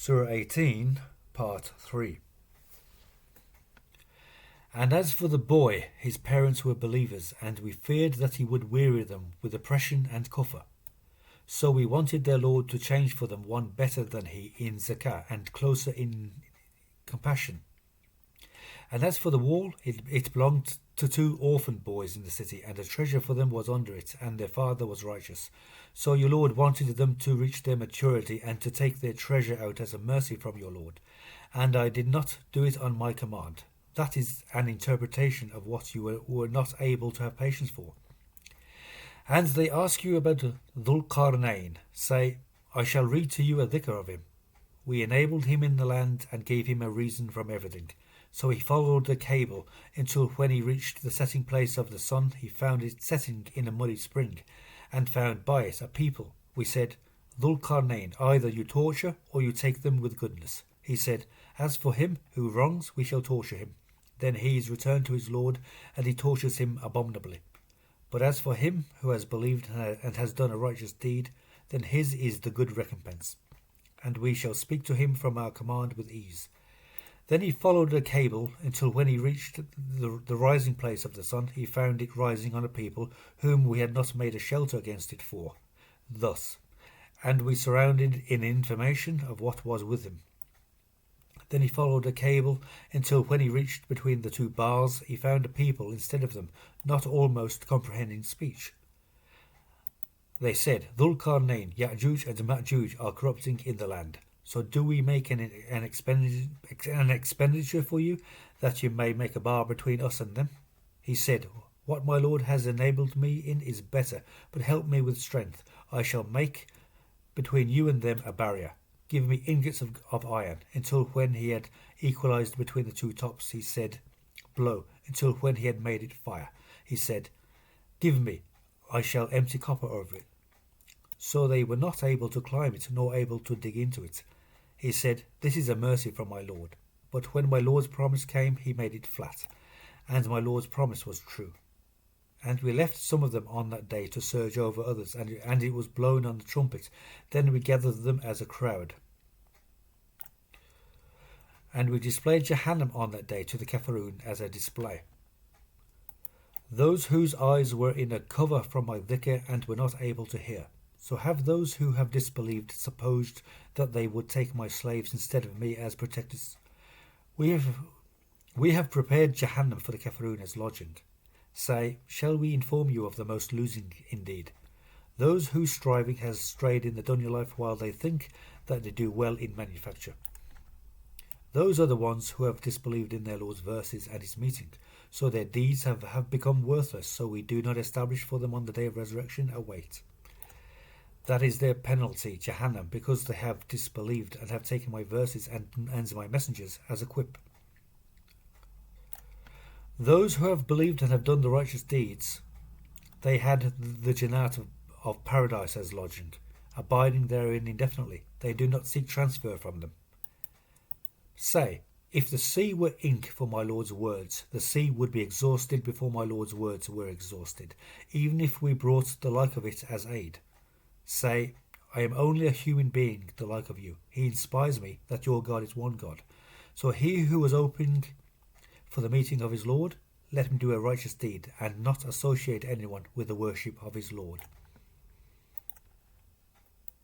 Surah 18, Part 3. And as for the boy, his parents were believers, and we feared that he would weary them with oppression and kufr. So we wanted their Lord to change for them one better than he in zakah and closer in compassion. And as for the wall, it belonged to two orphan boys in the city, and a treasure for them was under it, and their father was righteous. So your Lord wanted them to reach their maturity and to take their treasure out as a mercy from your Lord. And I did not do it on my command. That is an interpretation of what you were not able to have patience for. And they ask you about Dhul Qarnayn. Say, I shall read to you a dhikr of him. We enabled him in the land and gave him a reason from everything. So he followed the cable until when he reached the setting place of the sun, he found it setting in a muddy spring, and found by it a people. We said, Dhul Qarnayn, either you torture or you take them with goodness. He said, as for him who wrongs, we shall torture him. Then he is returned to his Lord, and he tortures him abominably. But as for him who has believed and has done a righteous deed, then his is the good recompense, and we shall speak to him from our command with ease. Then he followed the cable until when he reached the rising place of the sun, he found it rising on a people whom we had not made a shelter against it for. Thus, and we surrounded in information of what was with him. Then he followed a cable until when he reached between the two bars, he found a people instead of them, not almost comprehending speech. They said, Dhul Qarnayn, Ya'juj and Ma'juj are corrupting in the land. So do we make an expenditure for you, that you may make a bar between us and them? He said, what my Lord has enabled me in is better, but help me with strength. I shall make between you and them a barrier. Give me ingots of iron. Until when he had equalized between the two tops, he said, blow. Until when he had made it fire, he said, give me. I shall empty copper over it. So they were not able to climb it, nor able to dig into it. He said, this is a mercy from my Lord. But when my Lord's promise came, he made it flat, and my Lord's promise was true. And we left some of them on that day to surge over others, and it was blown on the trumpet. Then we gathered them as a crowd. And we displayed Jahannam on that day to the Kafirun as a display. Those whose eyes were in a cover from my dhikr and were not able to hear. So have those who have disbelieved supposed that they would take my slaves instead of me as protectors? We have prepared Jahannam for the Kafirun as lodging. Say, shall we inform you of the most losing indeed? Those whose striving has strayed in the dunya life while they think that they do well in manufacture. Those are the ones who have disbelieved in their Lord's verses and his meeting, so their deeds have become worthless, so we do not establish for them on the day of resurrection a weight. That is their penalty, Jahannam, because they have disbelieved and have taken my verses and my messengers as a quip. Those who have believed and have done the righteous deeds, they had the Jannat of paradise as lodging, abiding therein indefinitely. They do not seek transfer from them. Say, if the sea were ink for my Lord's words, the sea would be exhausted before my Lord's words were exhausted, even if we brought the like of it as aid. Say, I am only a human being, the like of you. He inspires me that your God is one God. So he who was open for the meeting of his Lord, let him do a righteous deed, and not associate anyone with the worship of his Lord.